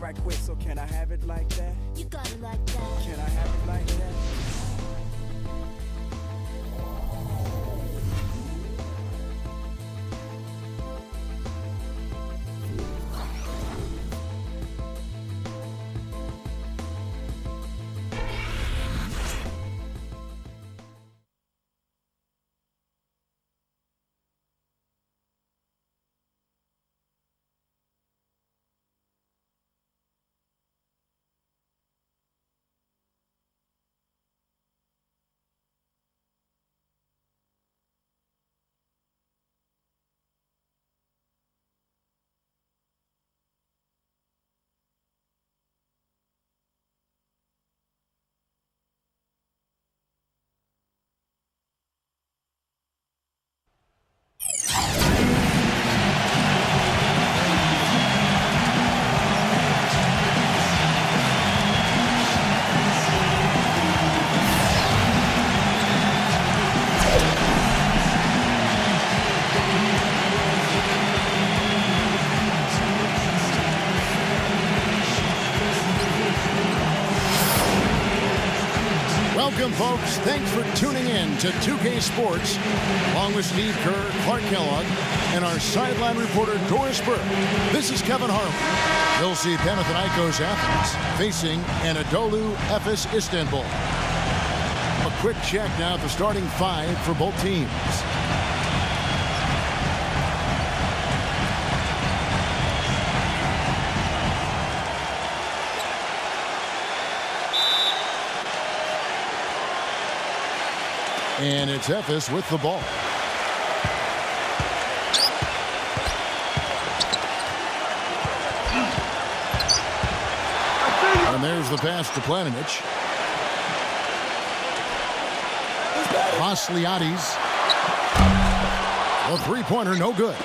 right quick, so can I have it like that? You got it like that. Can I have it like that? Welcome, folks. Thanks for tuning in to 2K Sports, along with Steve Kerr, Clark Kellogg, and our sideline reporter, Doris Burke. This is Kevin Harlan. You'll see Panathinaikos Athens facing Anadolu Efes Istanbul. A quick check now at the starting five for both teams. And it's Efes with the ball. And there's the pass to Panathinaikos. Vasiliadis. A three-pointer, no good.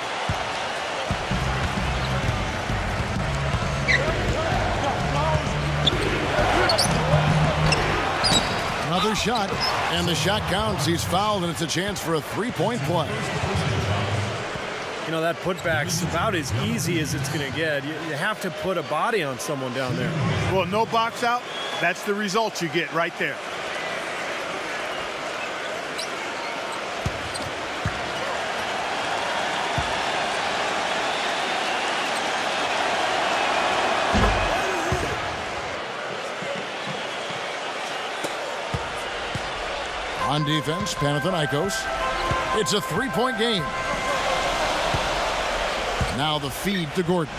Another shot, and the shot counts. He's fouled, and it's a chance for a three-point play. You know, that putback's about as easy as it's going to get. You have to put a body on someone down there. Well, no box out. That's the result you get right there. On defense, Panathinaikos. It's a three-point game. Now the feed to Gordon.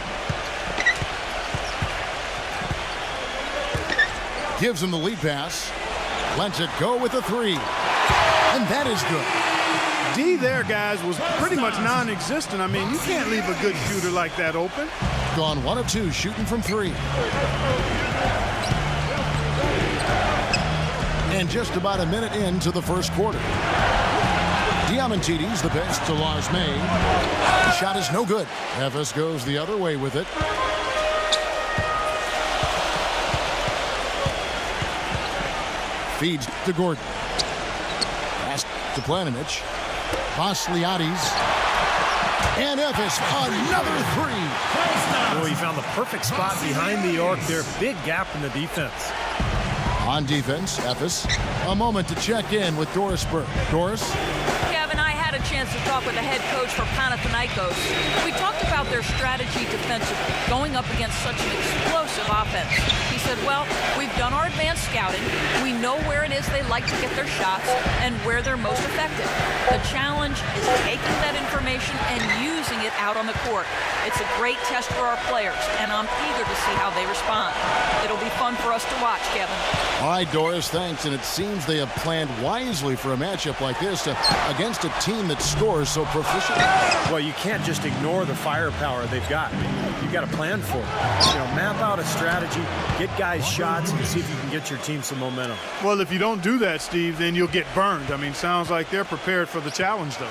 Gives him the lead pass. Lets it go with a three. And that is good. D there, guys, was pretty much non-existent. I mean, you can't leave a good shooter like that open. Gone 1 of 2, shooting from three. And just about a minute into the first quarter. Diamantidis, the pass to Lars May. The shot is no good. Efes goes the other way with it. Feeds to Gordon. Pass to Panathinaikos. Vasiliadis. And Efes, another three. Oh, he found the perfect spot behind the arc there. Big gap in the defense. On defense, Efes. A moment to check in with Doris Burke. Doris? Kevin, I had a chance to talk with the head coach for Panathinaikos. We talked about their strategy defensively, going up against such an explosive offense. He said, well, we've done our advanced scouting. We know where it is they like to get their shots and where they're most effective. The challenge is taking that information and using it out on the court. It's a great test for our players, and I'm eager to see how they respond. It'll be fun for us to watch, Kevin. All right, Doris, thanks. And it seems they have planned wisely for a matchup like this against a team that scores so proficiently. Well, you can't just ignore the firepower they've got. You've got to plan for it. You know, map out a strategy, get guys shots, and see if you can get your team some momentum. Well, if you don't do that, Steve, then you'll get burned. I mean, sounds like they're prepared for the challenge, though.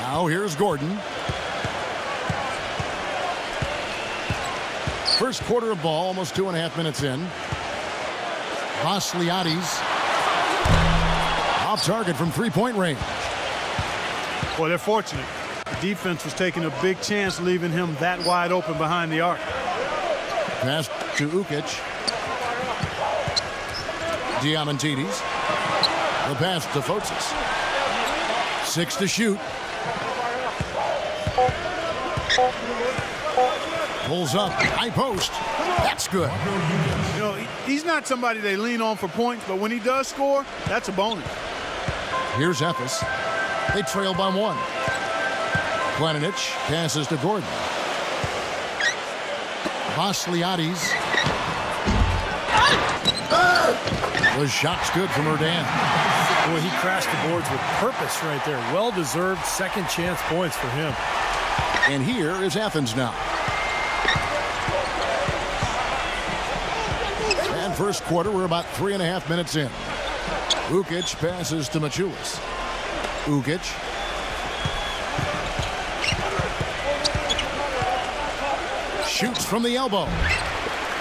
Now here's Gordon. First quarter of ball, almost 2.5 minutes in. Vasiliadis. Off target from three-point range. Well, they're fortunate. The defense was taking a big chance leaving him that wide open behind the arc. Pass to Ukic. Diamantidis. The pass to Fotis. 6 to shoot. Pulls up. High post. That's good. You know, he's not somebody they lean on for points, but when he does score, that's a bonus. Here's Efes. They trail by 1. Panathinaikos passes to Gordon. Vasiliadis. The shot's good from Erdan. Boy, he crashed the boards with purpose right there. Well-deserved second chance points for him. And here is Athens now. And first quarter, we're about 3.5 minutes in. Ukic passes to Machulis. Ukic. Shoots from the elbow.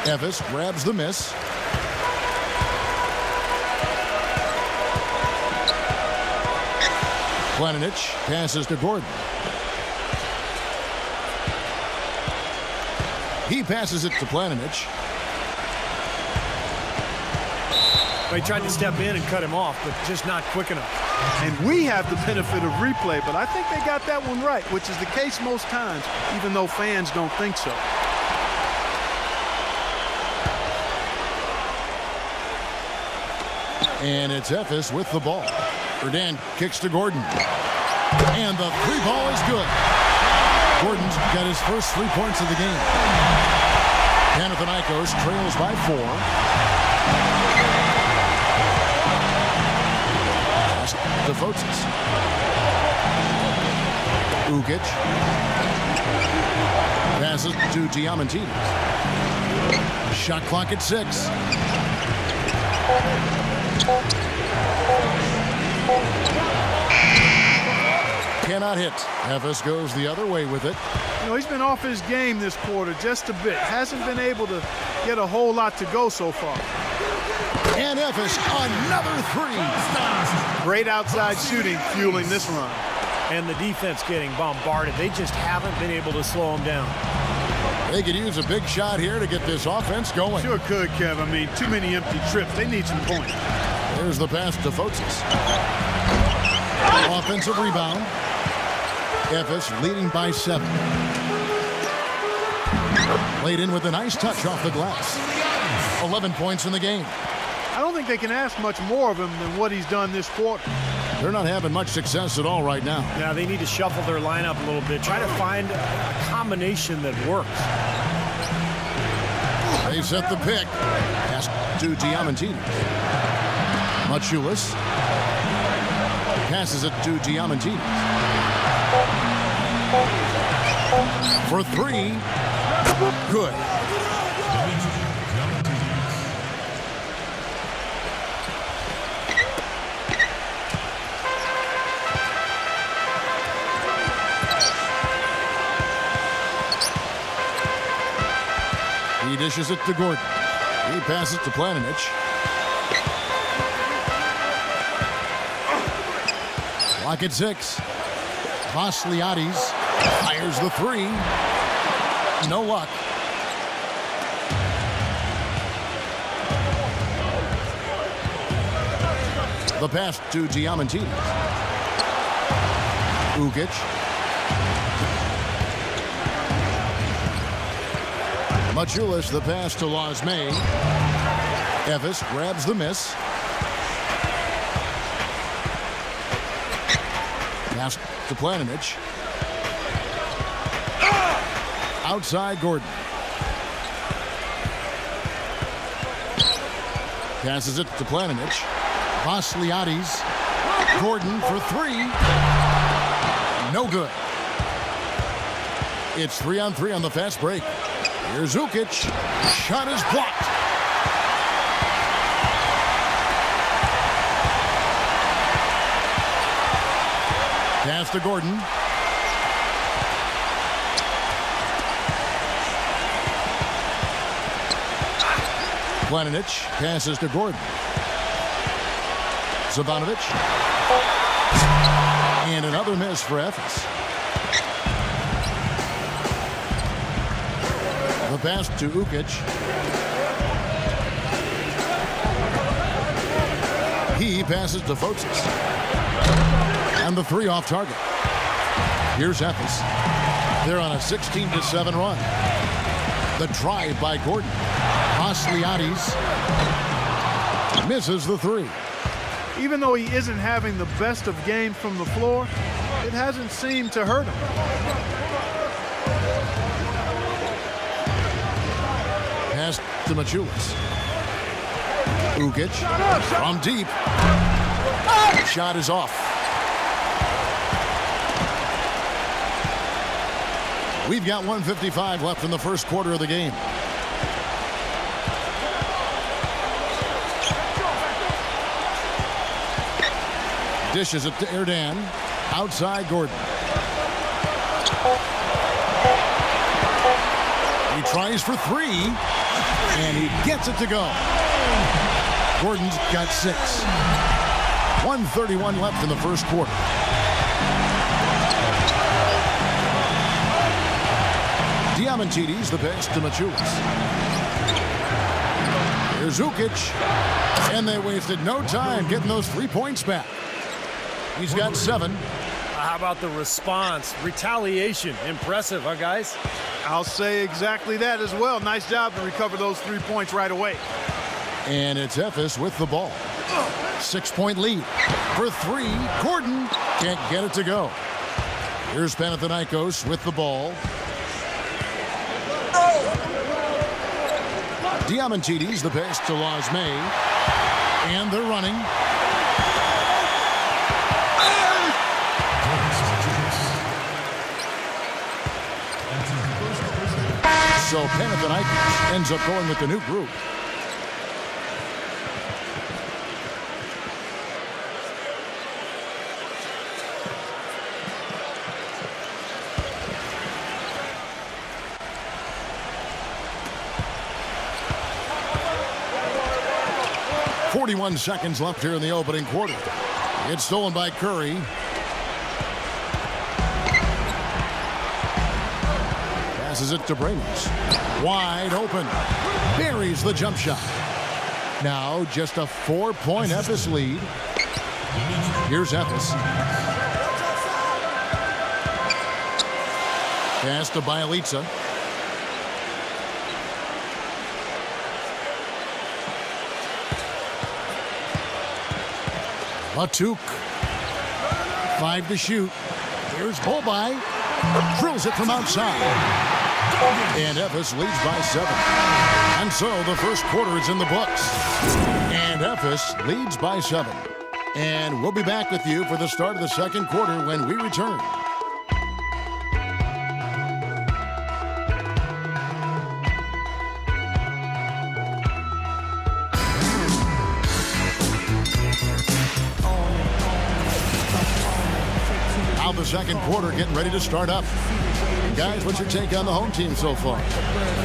Efes grabs the miss. Panathinaikos passes to Gordon. He passes it to Panathinaikos. He tried to step in and cut him off, but just not quick enough. And we have the benefit of replay, but I think they got that one right, which is the case most times, even though fans don't think so. And it's Efes with the ball. Erdan kicks to Gordon. And the 3-ball is good. Gordon's got his first 3 points of the game. Panathinaikos trails by 4. Pass to Fotis. Ukic. Passes to Diamantidis. Shot clock at 6. Cannot hit. Efes goes the other way with it. You know, he's been off his game this quarter just a bit. Hasn't been able to get a whole lot to go so far. And Efes, another 3. Great outside shooting fueling this run. And the defense getting bombarded. They just haven't been able to slow them down. They could use a big shot here to get this offense going. Sure could, Kev. I mean, too many empty trips. They need some points. There's the pass to Fotis. Offensive rebound. Efes leading by 7. Played in with a nice touch off the glass. 11 points in the game. I don't think they can ask much more of him than what he's done this quarter. They're not having much success at all right now. Yeah, they need to shuffle their lineup a little bit. Try to find a combination that works. They set the pick. Pass to Diamantidis. Machulis passes it to Diamantidis. For 3. Good. He dishes it to Gordon. He passes to Panathinaikos. Clock at 6. Vasiliadis fires the 3. No luck. The pass to Diamantidis. Ukic. Machulis, the pass to Lazme. Efes grabs the miss. Pass to Panathinaikos. Outside Gordon. Passes it to Panathinaikos. Vasiliadis. Gordon for 3. No good. It's 3-on-3 on the fast break. Here's Ukic. Shot is blocked. Pass to Gordon. Panathinaikos passes to Gordon. Zivanovic. And another miss for Efes. The pass to Ukic. He passes to Fotis. And the three off target. Here's Efes. They're on a 16-7 run. The drive by Gordon. Asliadis misses the three. Even though he isn't having the best of games from the floor, it hasn't seemed to hurt him. Pass to Machulis. Ukic from deep. Shot is off. We've got 1:55 left in the first quarter of the game. Dishes it to Erdan. Outside Gordon. He tries for three. And he gets it to go. Gordon's got 6. 1:31 left in the first quarter. Diamantidis the pass to Machulis. Here's Ukic. And they wasted no time getting those 3 points back. He's got 7. How about the response? Retaliation. Impressive, huh, guys? I'll say exactly that as well. Nice job to recover those 3 points right away. And it's Efes with the ball. 6-point lead. For 3, Gordon can't get it to go. Here's Panathinaikos with the ball. Diamantidis the pass to Lazme. And they're running. So Panathinaikos ends up going with the new group. .41 seconds left here in the opening quarter. It's stolen by Curry. Passes it to Bramos. Wide open. Buries the jump shot. Now just a 4-point Efes lead. Here's Efes. Pass to Bialica. Matuk. 5 to shoot. Here's Bolby. Drills it from outside. And Efes leads by 7. And so the first quarter is in the books. And Efes leads by 7. And we'll be back with you for the start of the second quarter when we return. Now the second quarter getting ready to start up. Guys, what's your take on the home team so far?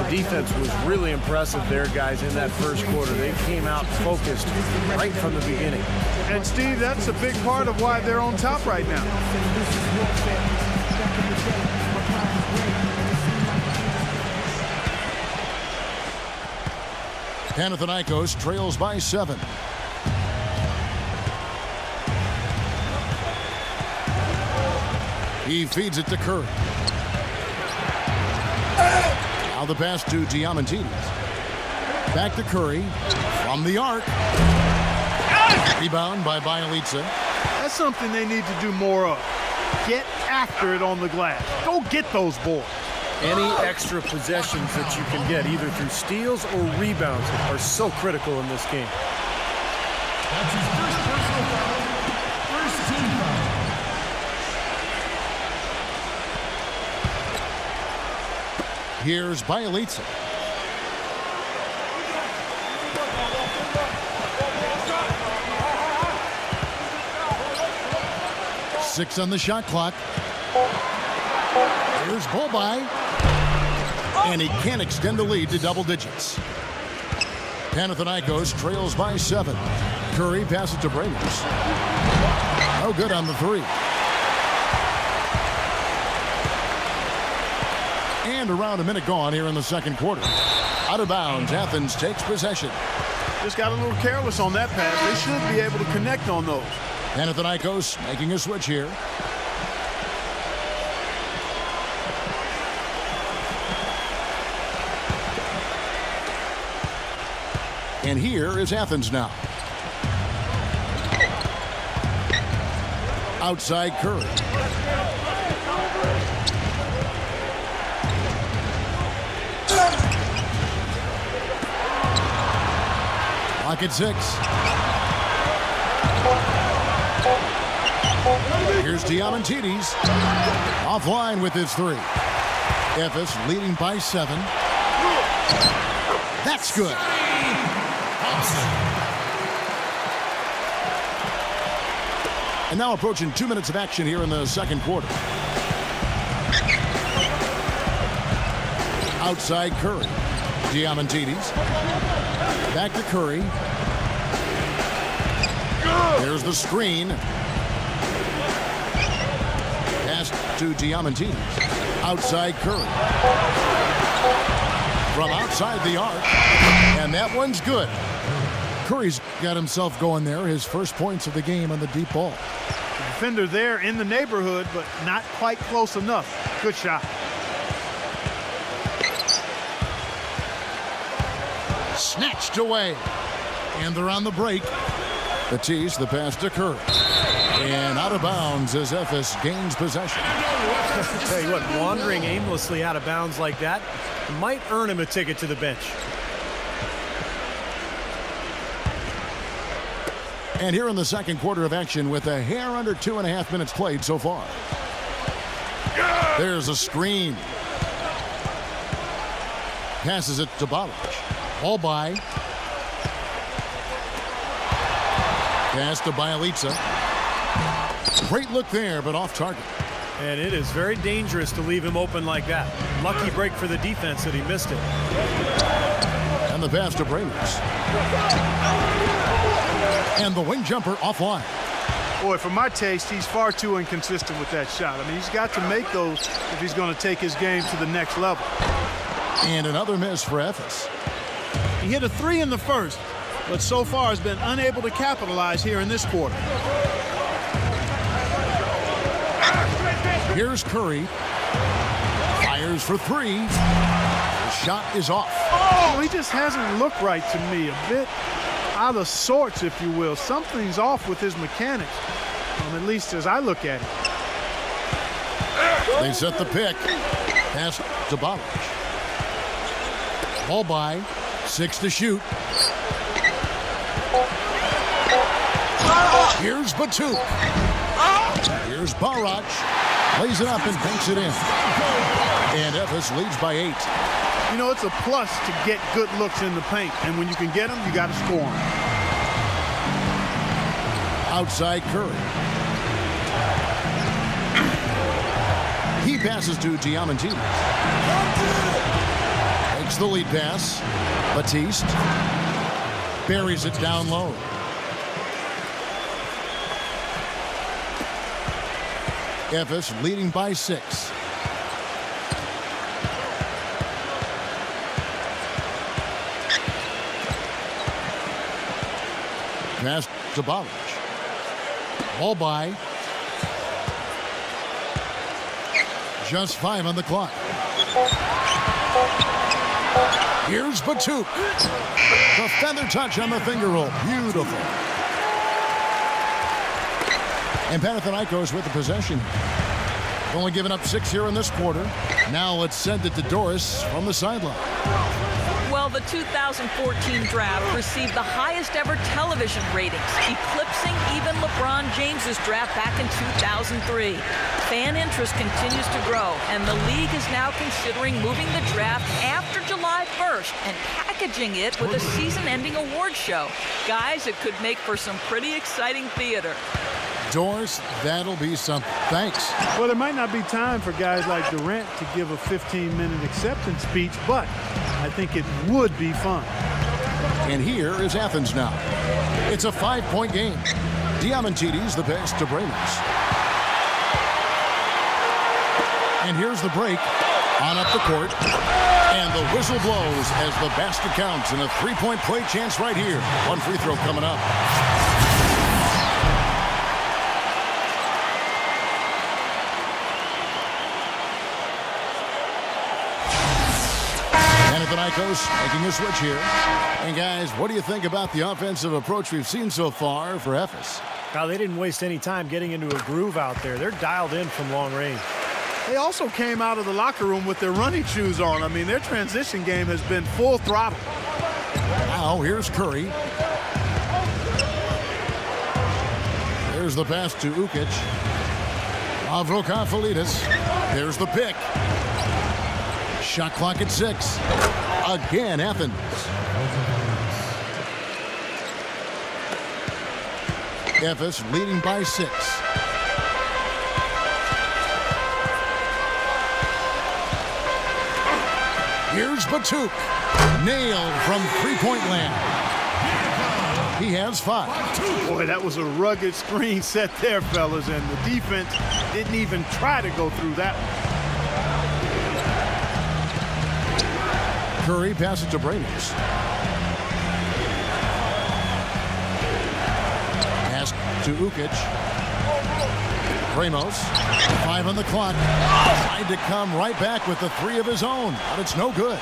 The defense was really impressive there, guys, in that first quarter. They came out focused right from the beginning. And, Steve, that's a big part of why they're on top right now. Panathinaikos trails by 7. He feeds it to Curry. Now the pass to Diamantidis. Back to Curry. From the arc. Rebound by Bialica. That's something they need to do more of. Get after it on the glass. Go get those boards. Any extra possessions that you can get, either through steals or rebounds, are so critical in this game. That's his first personal foul. First team foul. Here's Bialica. Six on the shot clock. Here's Bolby. And he can't extend the lead to double digits. Panathinaikos trails by 7. Curry passes to Bramos. No good on the 3. And around a minute gone here in the second quarter. Out of bounds, Athens takes possession. Just got a little careless on that pass. They should be able to connect on those. Panathinaikos making a switch here. And here is Athens now. Outside Curry. Lock at 6. Here's Diamantidis. Offline with his 3. Efes leading by 7. That's good. And now approaching 2 minutes of action here in the second quarter. Outside Curry. Diamantidis. Back to Curry. There's the screen. Pass to Diamantidis. Outside Curry. From outside the arc. And that one's good. Curry's got himself going there. His first points of the game on the deep ball. The defender there in the neighborhood, but not quite close enough. Good shot. Snatched away. And they're on the break. Batiste, the pass to Curry. And out of bounds as Efes gains possession. I tell you what, wandering aimlessly out of bounds like that might earn him a ticket to the bench. And here in the second quarter of action with a hair under 2.5 minutes played so far. There's a screen. Passes it to Balic. Ball by. Pass to Bialica. Great look there, but off target. And it is very dangerous to leave him open like that. Lucky break for the defense that he missed it. And the pass to Brainers. And the wing jumper offline. Boy, for my taste, he's far too inconsistent with that shot. I mean, he's got to make those if he's going to take his game to the next level. And another miss for Efes. He hit a 3 in the first, but so far has been unable to capitalize here in this quarter. Here's Curry. Fires for 3. The shot is off. Oh, he just hasn't looked right to me. A bit out of sorts, if you will. Something's off with his mechanics, at least as I look at it. They set the pick. Pass to Balic. Ball by. 6 to shoot. Here's Batuk. Here's Barac. Lays it up and banks it in. And Efes leads by 8. You know, it's a plus to get good looks in the paint. And when you can get them, you got to score them. Outside Curry. He passes to Diamantidis. Takes the lead pass. Batiste. Buries it down low. Efes leading by 6. Pass to Balic. Ball by. Just 5 on the clock. Here's Batuk. The feather touch on the finger roll. Beautiful. And Panathinaikos with the possession. Only given up 6 here in this quarter. Now let's send it to Doris from the sideline. Well, the 2014 draft received the highest ever television ratings, eclipsing even LeBron James's draft back in 2003. Fan interest continues to grow, and the league is now considering moving the draft after July 1st and packaging it with a season-ending award show. Guys, it could make for some pretty exciting theater. Doris, that'll be something. Thanks. Well, there might not be time for guys like Durant to give a 15-minute acceptance speech, but I think it would be fun. And here is Athens now. It's a 5-point game. Diamantidis the pass to Brainers. And here's the break. On up the court. And the whistle blows as the basket counts, and a three-point play chance right here. One free throw coming up. Panathinaikos making a switch here. And guys, what do you think about the offensive approach we've seen so far for Efes? Now, they didn't waste any time getting into a groove out there. They're dialed in from long range. They also came out of the locker room with their running shoes on. I mean, their transition game has been full throttle. Now, here's Curry. There's the pass to Ukic. Avrokafalidis. There's the pick. Shot clock at 6. Again, Athens. Efes leading by 6. Here's Batuk. Nailed from three-point land. He has 5. Boy, that was a rugged screen set there, fellas, and the defense didn't even try to go through that one. Curry passes to Brainers. Pass to Ukic. Ramos, 5 on the clock. Tried to come right back with the 3 of his own, but it's no good.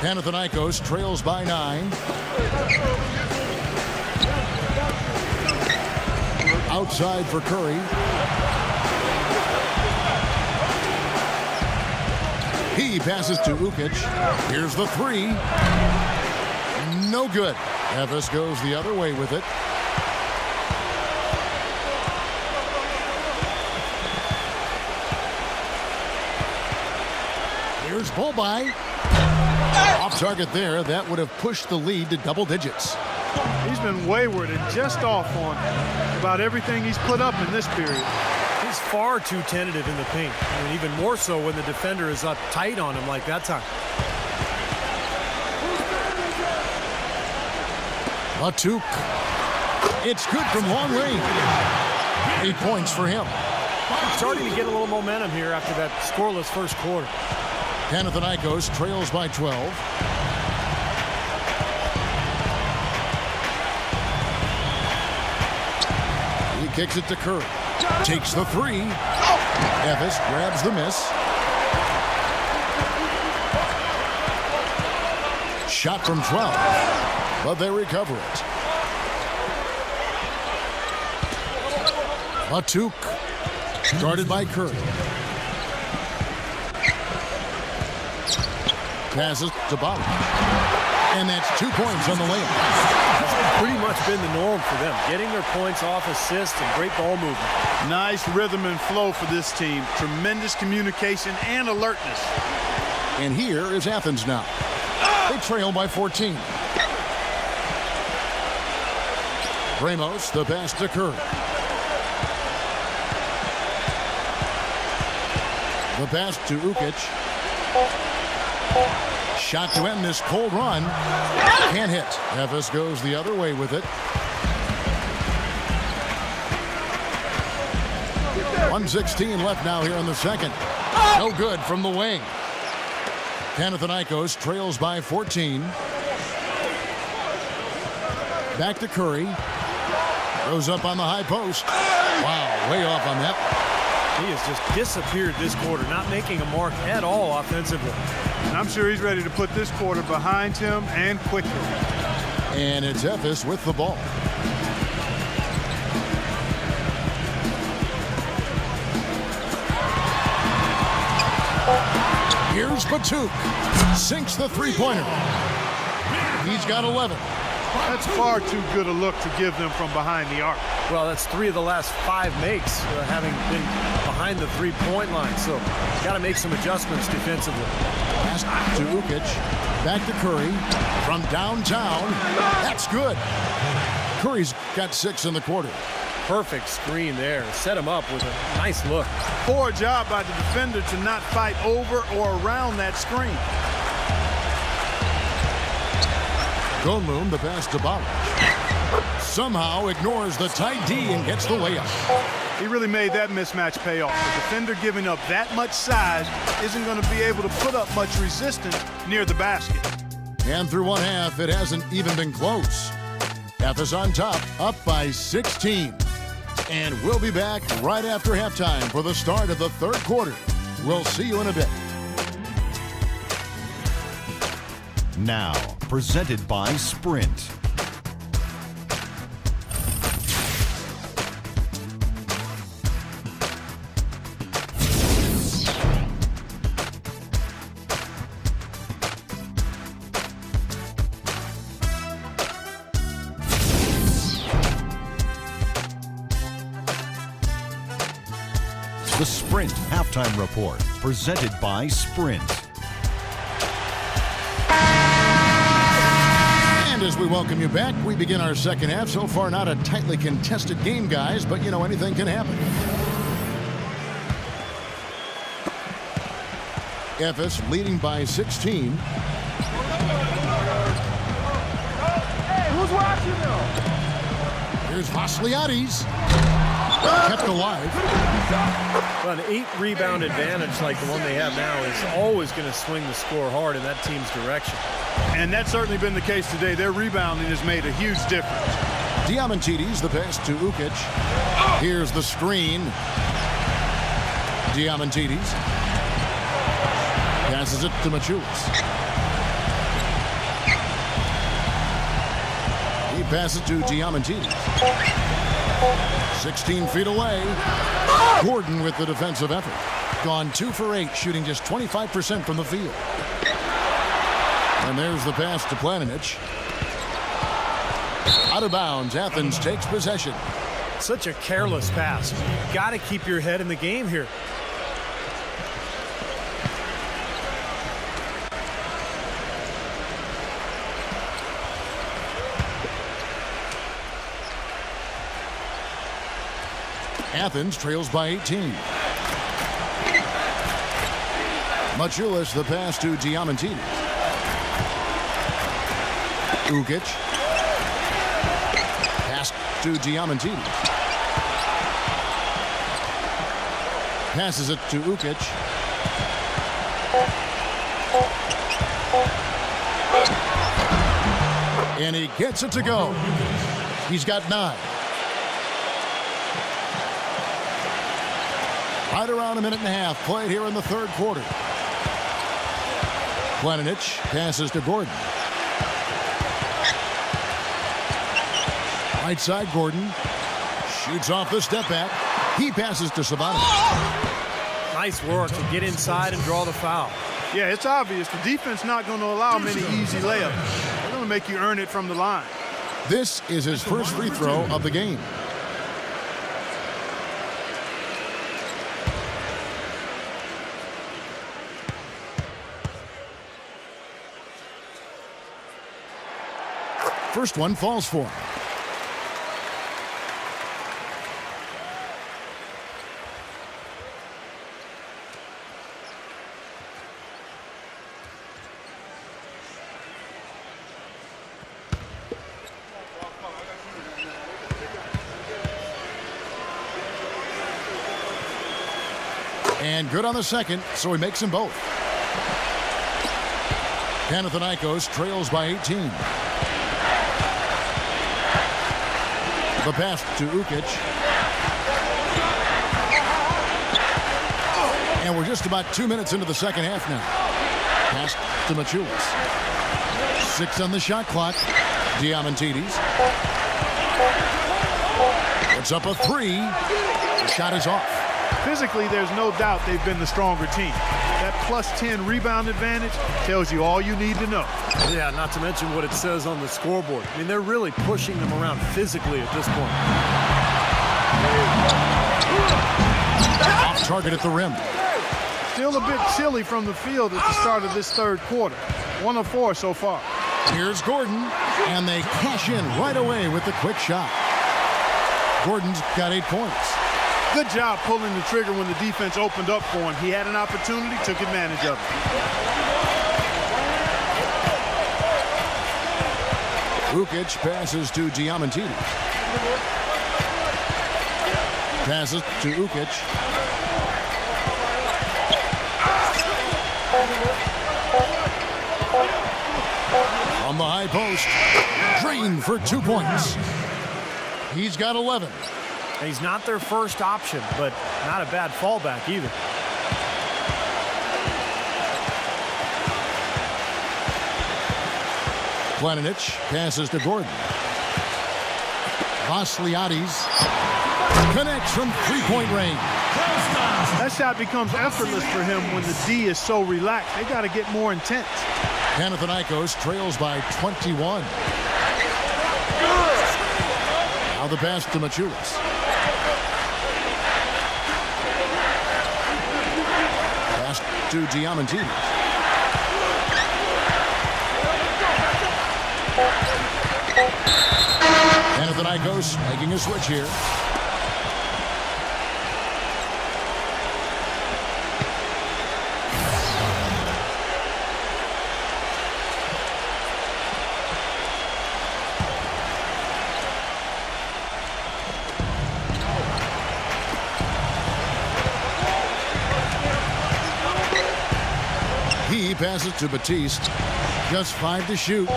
Panathinaikos trails by 9. Outside for Curry. He passes to Ukic. Here's the 3. No good. Efes goes the other way with it. Here's Bolby. Off target there. That would have pushed the lead to double digits. He's been wayward and just off on about everything he's put up in this period. He's far too tentative in the paint. I mean, even more so when the defender is up tight on him like that time. Batuk. It's good from long range. 8 points for him. Starting to get a little momentum here after that scoreless first quarter. Panathinaikos trails by 12. He kicks it to Curry. Takes the 3. Efes grabs the miss. Shot from 12, but they recover it. Batuk, guarded by Curry. Passes to Bobby. And that's 2 points on the layup. Pretty much been the norm for them, getting their points off assists and great ball movement. Nice rhythm and flow for this team. Tremendous communication and alertness. And here is Athens now. They trail by 14. Ramos, the pass to Curry. The pass to Ukic. Shot to end this cold run. Can't hit. Efes goes the other way with it. 1:16 left now here in the second. No good from the wing. Panathinaikos trails by 14. Back to Curry. Goes up on the high post. Wow, way off on that. He has just disappeared this quarter, not making a mark at all offensively. And I'm sure he's ready to put this quarter behind him and quickly. And it's Efes with the ball. Here's Batuk. Sinks the three-pointer. He's got 11. That's far too good a look to give them from behind the arc. Well, that's 3 of the last 5 makes, having been behind the three-point line. So, got to make some adjustments defensively. Pass to Ukic. Back to Curry. From downtown. That's good. Curry's got 6 in the quarter. Perfect screen there. Set him up with a nice look. Poor job by the defender to not fight over or around that screen. Gonlund, the pass to Bolic. Somehow ignores the tight D and gets the layup. He really made that mismatch pay off. The defender giving up that much size isn't going to be able to put up much resistance near the basket. And through one half, it hasn't even been close. Efes on top, up by 16. And we'll be back right after halftime for the start of the third quarter. We'll see you in a bit. Now, presented by Sprint. The Sprint Halftime Report, presented by Sprint. And as we welcome you back, we begin our second half. So far, not a tightly contested game, guys, but, you know, anything can happen. Efes leading by 16. Hey, who's watching now? Here's Vasiliadis. Kept alive. Well, an 8-rebound advantage like the one they have now is always going to swing the score hard in that team's direction. And that's certainly been the case today. Their rebounding has made a huge difference. Diamantidis, the pass to Ukic. Here's the screen. Diamantidis passes it to Maciulis. He passes to Diamantidis. 16 feet away. Gordon with the defensive effort. Gone 2 for 8, shooting just 25% from the field. And there's the pass to Panathinaikos. Out of bounds, Athens takes possession. Such a careless pass. You've got to keep your head in the game here. Athens trails by 18. Maciulis, the pass to Diamantidis. Ukic. Pass to Diamantidis. Passes it to Ukic. And he gets it to go. He's got 9. Right around a minute and a half played here in the third quarter. Panathinaikos passes to Gordon. Right side, Gordon shoots off the step back. He passes to Sabonis. Nice work to get inside and draw the foul. Yeah, it's obvious. The defense not going to allow many easy layups. They're going to make you earn it from the line. This is his first free throw of the game. First one falls for him. And good on the second, so he makes them both. Panathinaikos trails by 18. The pass to Ukic. And we're just about 2 minutes into the second half now. Pass to Maciulis. 6 on the shot clock. Diamantidis. Puts up a 3. The shot is off. Physically, there's no doubt they've been the stronger team. That plus 10 rebound advantage tells you all you need to know. Yeah, not to mention what it says on the scoreboard. I mean, they're really pushing them around physically at this point. Off target at the rim. Still a bit chilly from the field at the start of this third quarter. 1 of 4 so far. Here's Gordon, and they cash in right away with the quick shot. Gordon's got 8 points. Good job pulling the trigger when the defense opened up for him. He had an opportunity, took advantage of it. Ukic passes to Diamantidis. Passes to Ukic. On the high post. Drained for 2 points. He's got 11. He's not their first option, but not a bad fallback either. Panathinaikos passes to Gordon. Vasiliadis connects from three-point range. That shot becomes effortless for him when the D is so relaxed. They got to get more intense. Panathinaikos trails by 21. Now the pass to Maciulis. Pass to Diamantidis. Panathinaikos making a switch here. He passes to Batiste. Just 5 to shoot.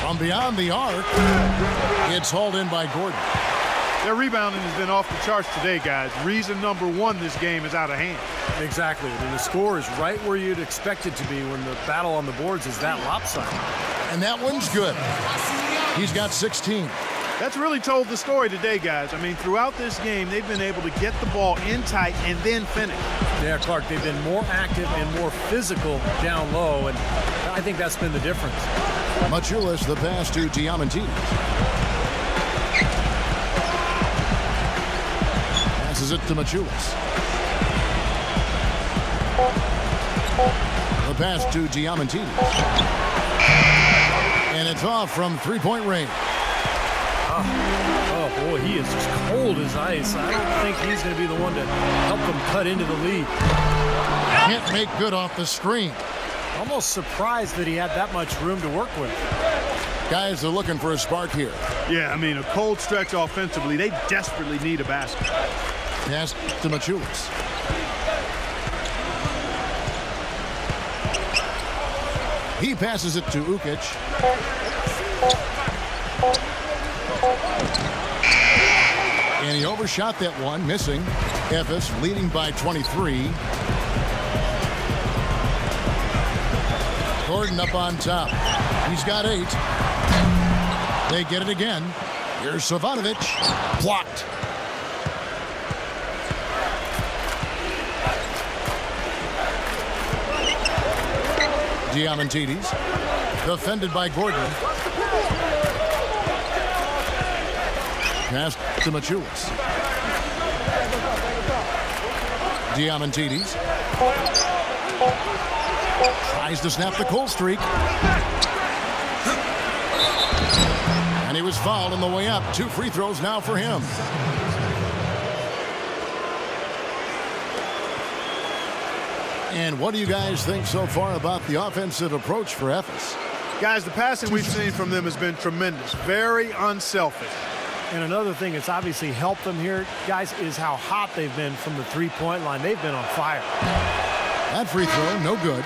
From beyond the arc, it's hauled in by Gordon. Their rebounding has been off the charts today, guys. Reason number one, this game is out of hand. Exactly. I mean, the score is right where you'd expect it to be when the battle on the boards is that lopsided. And that one's good. He's got 16. That's really told the story today, guys. I mean, throughout this game, they've been able to get the ball in tight and then finish. Yeah, Clark, they've been more active and more physical down low, and I think that's been the difference. Maciulis, the pass to Diamantidis. Passes it to Maciulis. The pass to Diamantidis. And it's off from three-point range. Oh, boy, he is just cold as ice. I don't think he's going to be the one to help them cut into the lead. Can't make good off the screen. Almost surprised that he had that much room to work with. Guys are looking for a spark here. Yeah, I mean, a cold stretch offensively. They desperately need a basket. Pass to Maciulis. He passes it to Ukic. And he overshot that one, missing. Efes leading by 23. Gordon up on top. He's got 8. They get it again. Here's Savanovic. Blocked. Diamantidis. Defended by Gordon. Pass to Maciulis. Diamantidis. Tries to snap the cold streak. And he was fouled on the way up. 2 free throws now for him. And what do you guys think so far about the offensive approach for Efes? Guys, the passing we've seen from them has been tremendous. Very unselfish. And another thing that's obviously helped them here, guys, is how hot they've been from the three-point line. They've been on fire. That free throw, no good.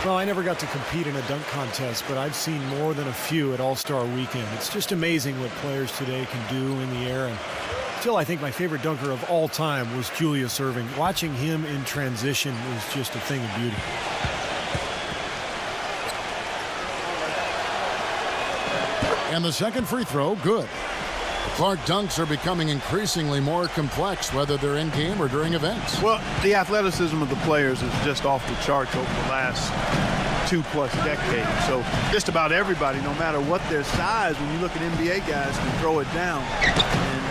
Well, I never got to compete in a dunk contest, but I've seen more than a few at All-Star Weekend. It's just amazing what players today can do in the air. And still, I think my favorite dunker of all time was Julius Erving. Watching him in transition is just a thing of beauty. And the second free throw, good. The Clark dunks are becoming increasingly more complex, whether they're in game or during events. Well, the athleticism of the players is just off the charts over the last 2+ decades. So just about everybody, no matter what their size, when you look at NBA guys, can throw it down. And,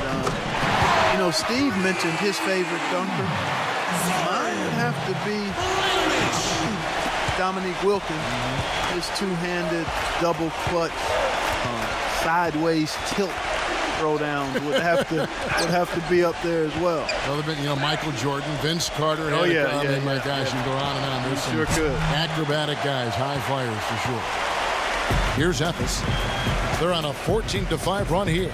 you know, Steve mentioned his favorite dunker. Mine would have to be Dominique Wilkins. His two-handed double clutch, sideways tilt throwdowns would have to be up there as well. Well, bit, you know, Michael Jordan, Vince Carter. Oh yeah, my gosh, you can go on and on. There's some sure could. Acrobatic guys, high flyers for sure. Here's Efes. They're on a 14-5 run here.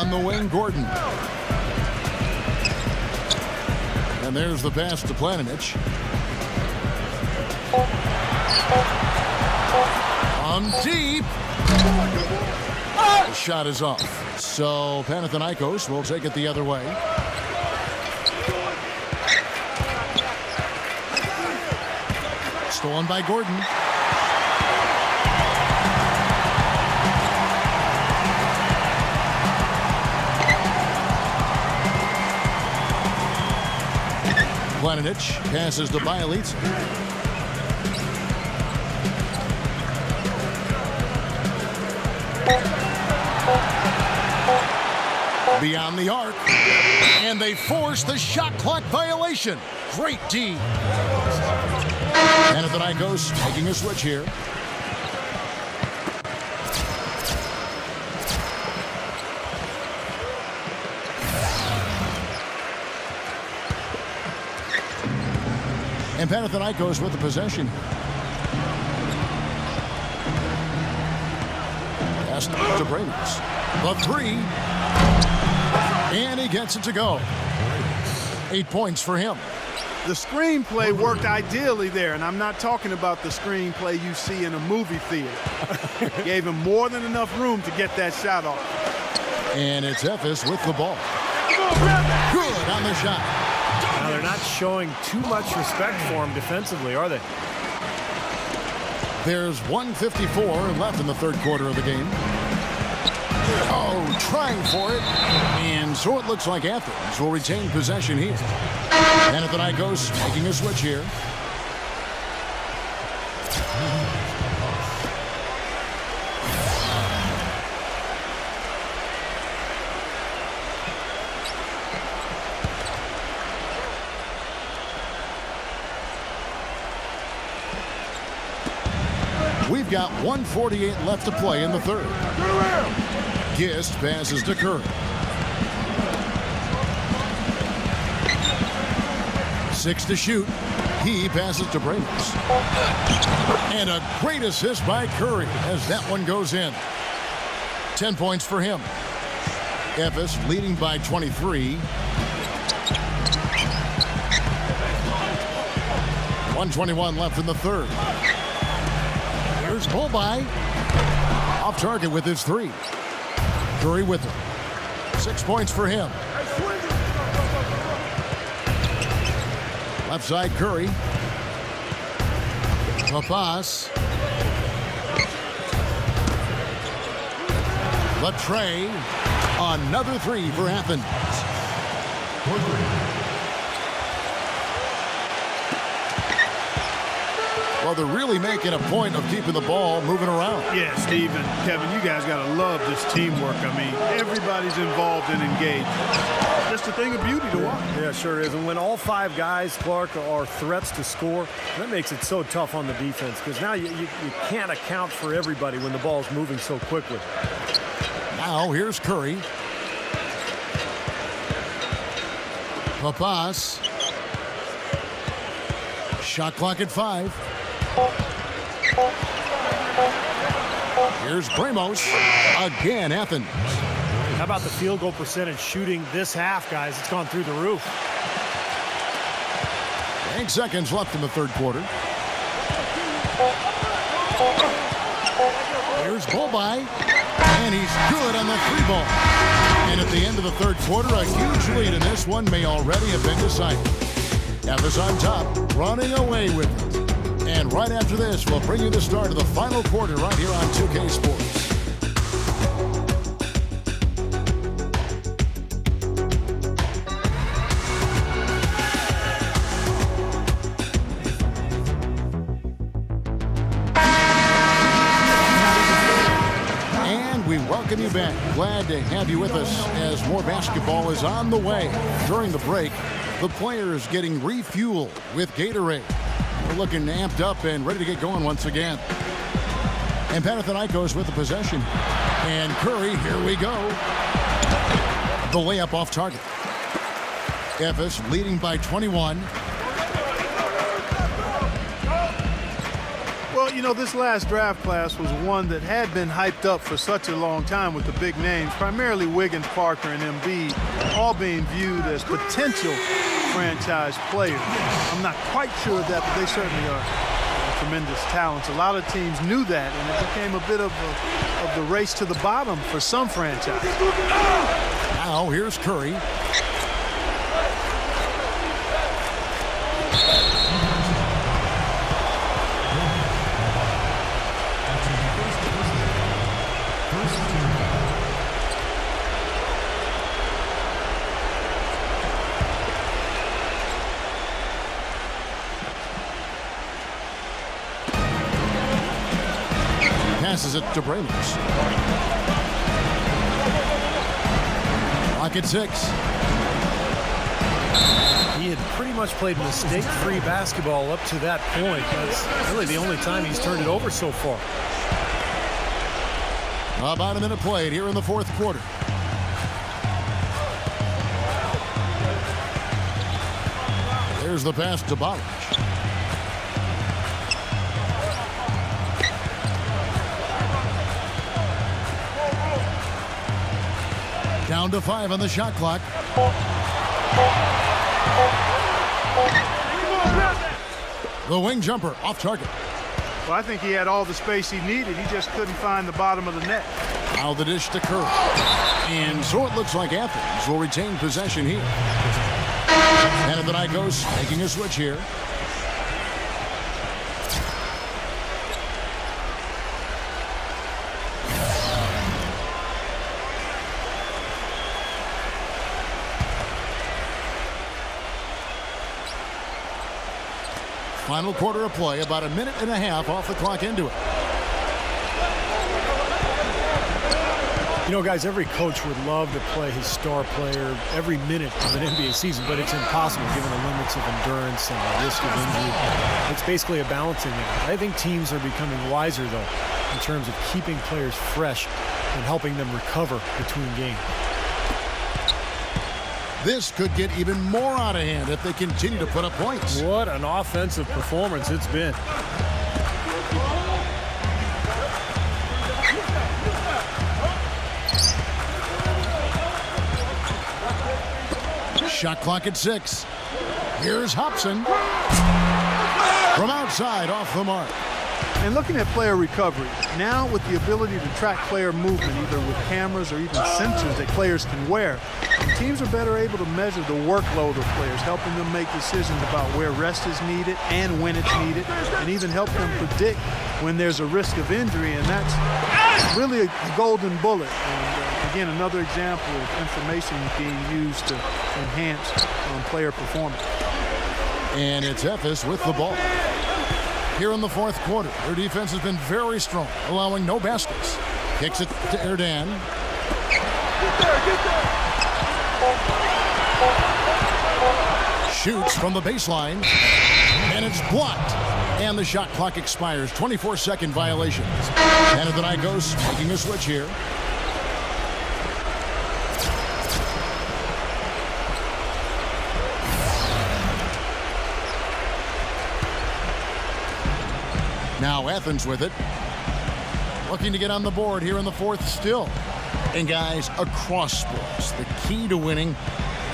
On the wing, Gordon. And there's the pass to Panathinaikos. Deep. The shot is off. So Panathinaikos will take it the other way. Stolen by Gordon. Panathinaikos passes to Bielitz. Beyond the arc, and they force the shot clock violation. Great D. Panathinaikos making a switch here. And Panathinaikos with the possession. Pass to Braves. The three. And he gets it to go. 8 points for him. The screenplay worked ideally there, and I'm not talking about the screenplay you see in a movie theater. Gave him more than enough room to get that shot off. And it's Efes with the ball. Good on the shot. Now they're not showing too much respect for him defensively, are they? There's 1:54 left in the third quarter of the game. Oh, trying for it. And so it looks like Athens will retain possession here. Panathinaikos making a switch here. We've got 1:48 left to play in the third. Gist passes to Curry. 6 to shoot. He passes to Braves. And a great assist by Curry as that one goes in. 10 points for him. Efes leading by 23. 1:21 left in the third. Here's Bolby. Off target with his three. Curry with it. 6 points for him. Left side Curry. The pass. The tray. Another three for Athens. Well, they're really making a point of keeping the ball moving around. Yeah, Steve and Kevin, you guys got to love this teamwork. I mean, everybody's involved and engaged. Just a thing of beauty to watch. Yeah, sure is. And when all five guys, Clark, are threats to score, that makes it so tough on the defense because now you can't account for everybody when the ball's moving so quickly. Now here's Curry. Papas. Shot clock at 5. Here's Bramos. Again, Athens. How about the field goal percentage shooting this half, guys? It's gone through the roof. 8 seconds left in the third quarter. Here's Bolby. And he's good on the three ball. And at the end of the third quarter, a huge lead in this one may already have been decided. Efes on top, running away with it. And right after this, we'll bring you the start of the final quarter right here on 2K Sports. And we welcome you back. Glad to have you with us as more basketball is on the way. During the break, the players getting refueled with Gatorade. We're looking amped up and ready to get going once again. And Panathinaikos with the possession. And Curry, here we go. The layup off target. Efes leading by 21. Well, You know, this last draft class was one that had been hyped up for such a long time with the big names, primarily Wiggins, Parker, and Embiid, all being viewed as potential franchise players. I'm not quite sure of that, but they certainly are tremendous talents. A lot of teams knew that, and it became a bit of the race to the bottom for some franchises. Now here's Curry. Passes it to Bramus. Clock at 6. He had pretty much played mistake-free basketball up to that point. That's really the only time he's turned it over so far. About a minute played here in the fourth quarter. There's the pass to Bolic. Down to 5 on the shot clock. The wing jumper off target. Well, I think he had all the space he needed. He just couldn't find the bottom of the net. Now the dish to Curry. And so it looks like Athens will retain possession here. Panathinaikos making a switch here. Final quarter of play, about a minute and a half off the clock into it. You know, guys, every coach would love to play his star player every minute of an NBA season, but it's impossible given the limits of endurance and the risk of injury. It's basically a balancing act. I think teams are becoming wiser, though, in terms of keeping players fresh and helping them recover between games. This could get even more out of hand if they continue to put up points. What an offensive performance it's been. Shot clock at 6. Here's Hobson. From outside, off the mark. And looking at player recovery, now with the ability to track player movement, either with cameras or even sensors that players can wear, teams are better able to measure the workload of players, helping them make decisions about where rest is needed and when it's needed, and even help them predict when there's a risk of injury, and that's really a golden bullet. And again, another example of information being used to enhance player performance. And it's Efes with the ball. Here in the fourth quarter, their defense has been very strong, allowing no baskets. Kicks it to Erdan. Shoots from the baseline, and it's blocked. And the shot clock expires. 24-second violations. Panathinaikos making a switch here. Now Athens with it. Looking to get on the board here in the fourth still. And guys, across sports, the key to winning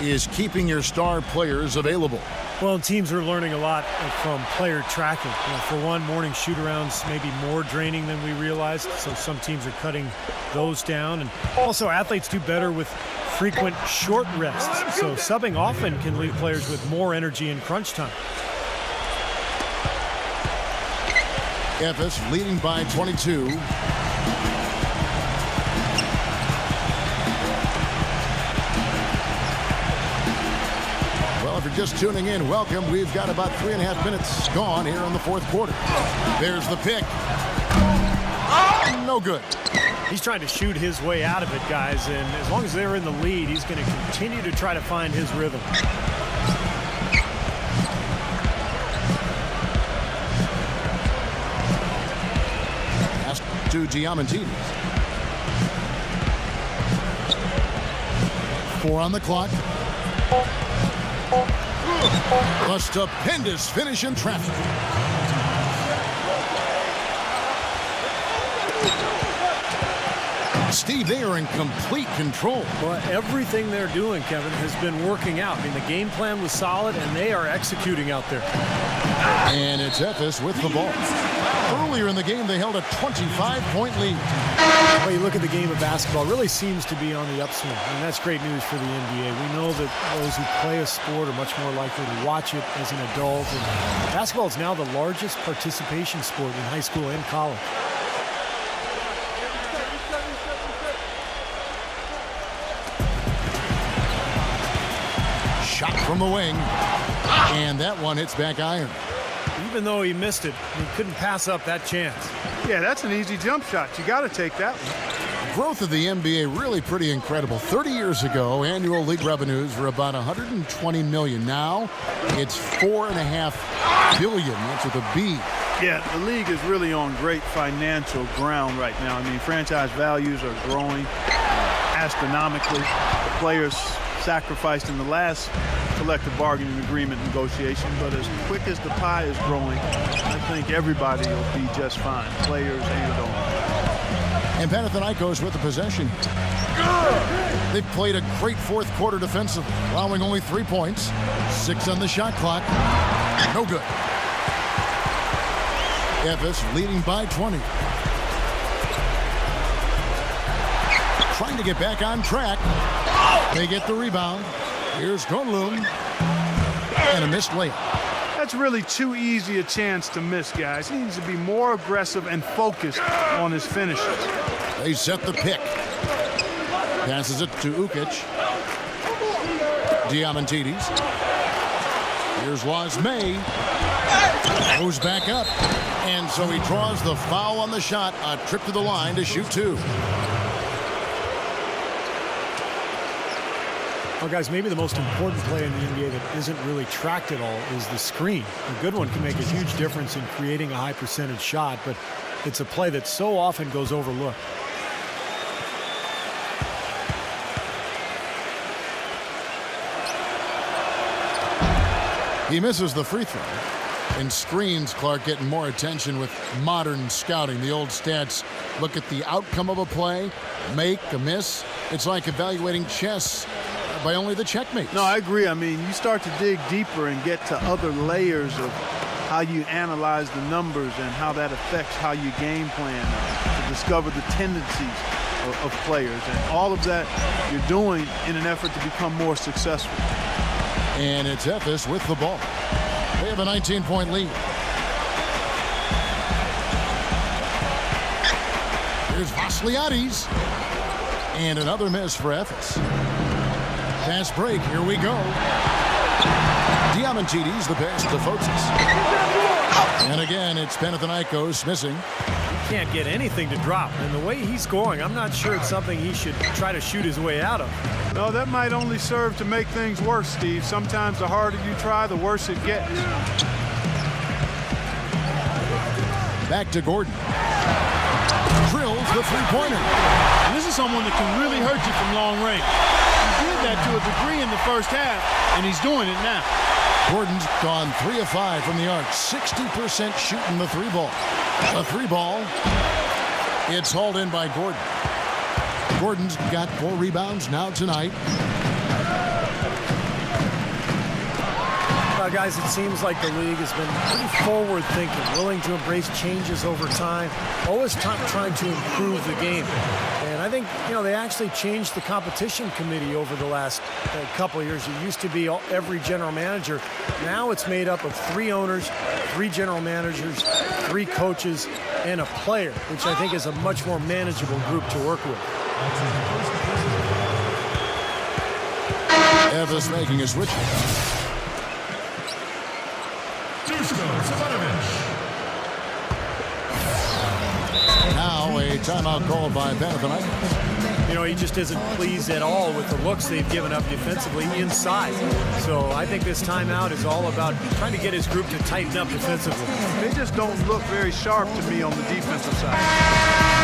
is keeping your star players available. Well, teams are learning a lot from player tracking. For one, morning shoot-arounds may be more draining than we realized, so some teams are cutting those down. And also, athletes do better with frequent short rests, so subbing often can leave players with more energy in crunch time. Efes leading by 22. Well, if you're just tuning in, welcome. We've got about 3.5 minutes gone here in the fourth quarter. There's the pick. No good. He's trying to shoot his way out of it, guys, and as long as they're in the lead, he's going to continue to try to find his rhythm. To Giamantidis. 4 on the clock. A stupendous finish in traffic. Steve, they are in complete control. Well, everything they're doing, Kevin, has been working out. I mean, the game plan was solid, and they are executing out there. And it's Efes with the ball. Earlier in the game, they held a 25-point lead. Well, you look at the game of basketball, it really seems to be on the upswing, and that's great news for the NBA. We know that those who play a sport are much more likely to watch it as an adult, and basketball is now the largest participation sport in high school and college. Shot from the wing, and that one hits back iron. Even though he missed it, he couldn't pass up that chance. Yeah, that's an easy jump shot. You got to take that one. Growth of the NBA really pretty incredible. 30 years ago, annual league revenues were about $120 million. Now, it's $4.5 billion. That's with a B. Yeah, the league is really on great financial ground right now. I mean, franchise values are growing astronomically. The players sacrificed in the last collective bargaining agreement negotiation, but as quick as the pie is growing, I think everybody will be just fine, players and owners. And Panathinaikos with the possession. They've played a great fourth quarter defensively, allowing only 3 points, 6 on the shot clock. No good. Efes leading by 20. Trying to get back on track. They get the rebound. Here's Gonlum. And a missed layup. That's really too easy a chance to miss, guys. He needs to be more aggressive and focused on his finishes. They set the pick. Passes it to Ukic. Diamantidis. Here's Waz May. Goes back up. And so he draws the foul on the shot. A trip to the line to shoot 2. Well, guys, maybe the most important play in the NBA that isn't really tracked at all is the screen. A good one can make a huge difference in creating a high percentage shot, but it's a play that so often goes overlooked. He misses the free throw. And screens, Clark, getting more attention with modern scouting. The old stats look at the outcome of a play, make, a miss. It's like evaluating chess by only the checkmate. No, I agree. I mean, you start to dig deeper and get to other layers of how you analyze the numbers and how that affects how you game plan to discover the tendencies of players. And all of that you're doing in an effort to become more successful. And it's Efes with the ball. They have a 19-point lead. Here's Vasiliadis. And another miss for Efes. Fast break. Here we go. Diamantidis, the pass to Fotis. And again, it's Panathinaikos missing. He can't get anything to drop. And the way he's scoring, I'm not sure it's something he should try to shoot his way out of. No, that might only serve to make things worse, Steve. Sometimes the harder you try, the worse it gets. Back to Gordon. Drills the three-pointer. And this is someone that can really hurt you from long range. He did that to a degree in the first half, and he's doing it now. Gordon's gone 3 of 5 from the arc. 60% shooting the three ball. The three ball. It's hauled in by Gordon. Gordon's got 4 rebounds now tonight. Guys, it seems like the league has been pretty forward-thinking, willing to embrace changes over time, always trying to improve the game. And I think, they actually changed the competition committee over the last couple of years. It used to be every general manager. Now it's made up of 3 owners, 3 general managers, 3 coaches, and a player, which I think is a much more manageable group to work with. Efes making a switch. Now a timeout called by Panathinaikos. He just isn't pleased at all with the looks they've given up defensively inside. So I think this timeout is all about trying to get his group to tighten up defensively. They just don't look very sharp to me on the defensive side.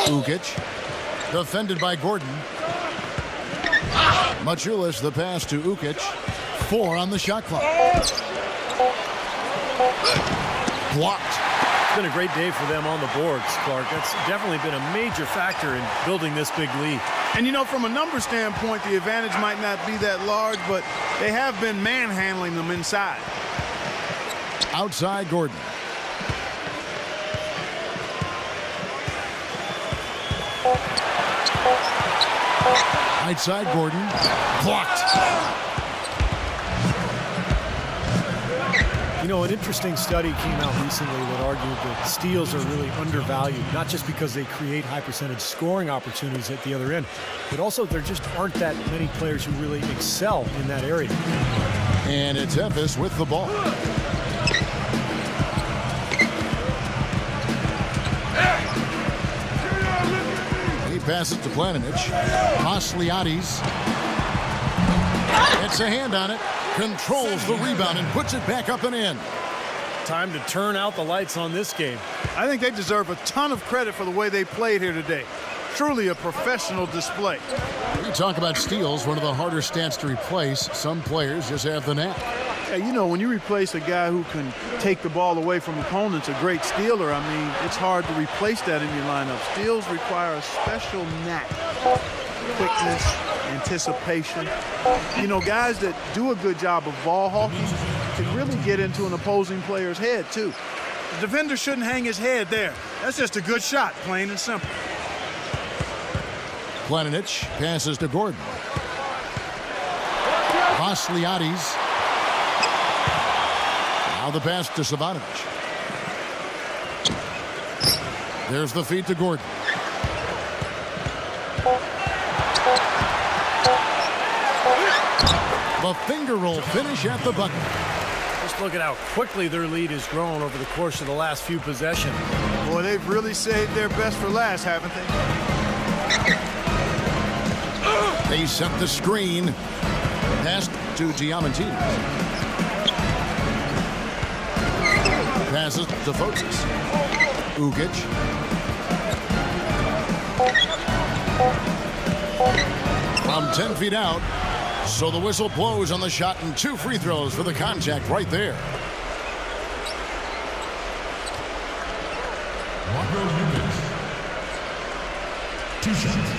Ukic, defended by Gordon. Machulis, the pass to Ukic. 4 on the shot clock. Blocked. It's been a great day for them on the boards, Clark. That's definitely been a major factor in building this big lead. And, you know, from a number standpoint, the advantage might not be that large, but they have been manhandling them inside. Outside Gordon. Right side Gordon. Blocked. You know, an interesting study came out recently that argued that steals are really undervalued, not just because they create high percentage scoring opportunities at the other end, but also there just aren't that many players who really excel in that area. And it's Efes with the ball. He passes to Panathinaikos. Masliadis. It's a hand on it. Controls the rebound and puts it back up and in. Time to turn out the lights on this game. I think they deserve a ton of credit for the way they played here today. Truly a professional display. You talk about steals, one of the harder stats to replace. Some players just have the knack. Yeah, you know, when you replace a guy who can take the ball away from opponents, a great stealer, I mean, it's hard to replace that in your lineup. Steals require a special knack. Quickness, anticipation. You know, guys that do a good job of ball hawking can really get into an opposing player's head, too. The defender shouldn't hang his head there. That's just a good shot, plain and simple. Panathinaikos passes to Gordon. Masliadis. Now the pass to Savanovic. There's the feed to Gordon. The finger roll finish at the bucket. Just look at how quickly their lead has grown over the course of the last few possessions. Boy, they've really saved their best for last, haven't they? They set the screen. Pass to Diamantidis. Passes to Fotis. Ukic. From 10 feet out. So the whistle blows on the shot and 2 free throws for the contact right there. Marco Ukic. 2 shots.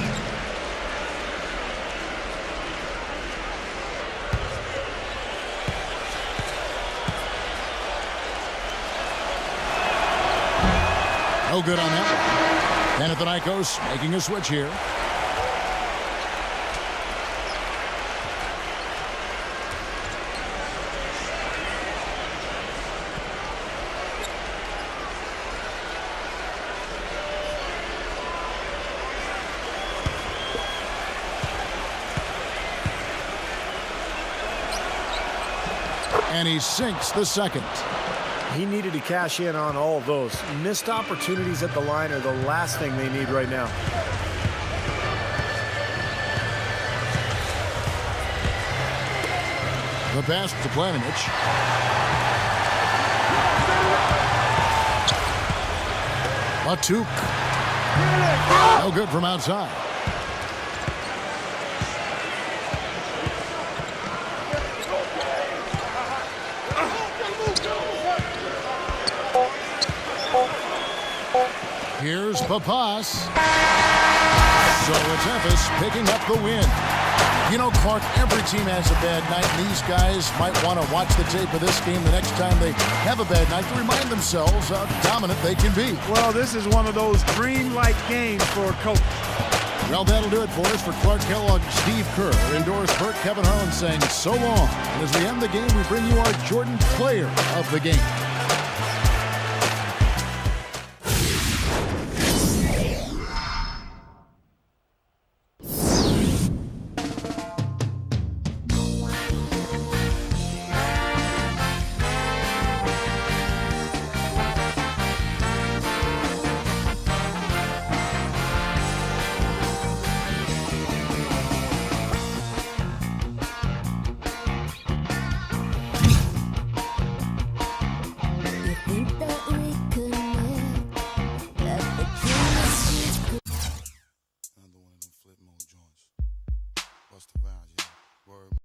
No good on that one. Panathinaikos making a switch here. And he sinks the second. He needed to cash in on all of those. Missed opportunities at the line are the last thing they need right now. The pass to Panathinaikos. Atuk. No good from outside. Here's Papas. So it's Efes picking up the win. You know, Clark, every team has a bad night, and these guys might want to watch the tape of this game the next time they have a bad night to remind themselves how dominant they can be. Well, this is one of those dream-like games for a coach. Well, that'll do it for us. For Clark Kellogg, Steve Kerr, indoors Burt, Kevin Harlan saying so long. And as we end the game, we bring you our Jordan Player of the Game. bust the vibes, yeah. Word.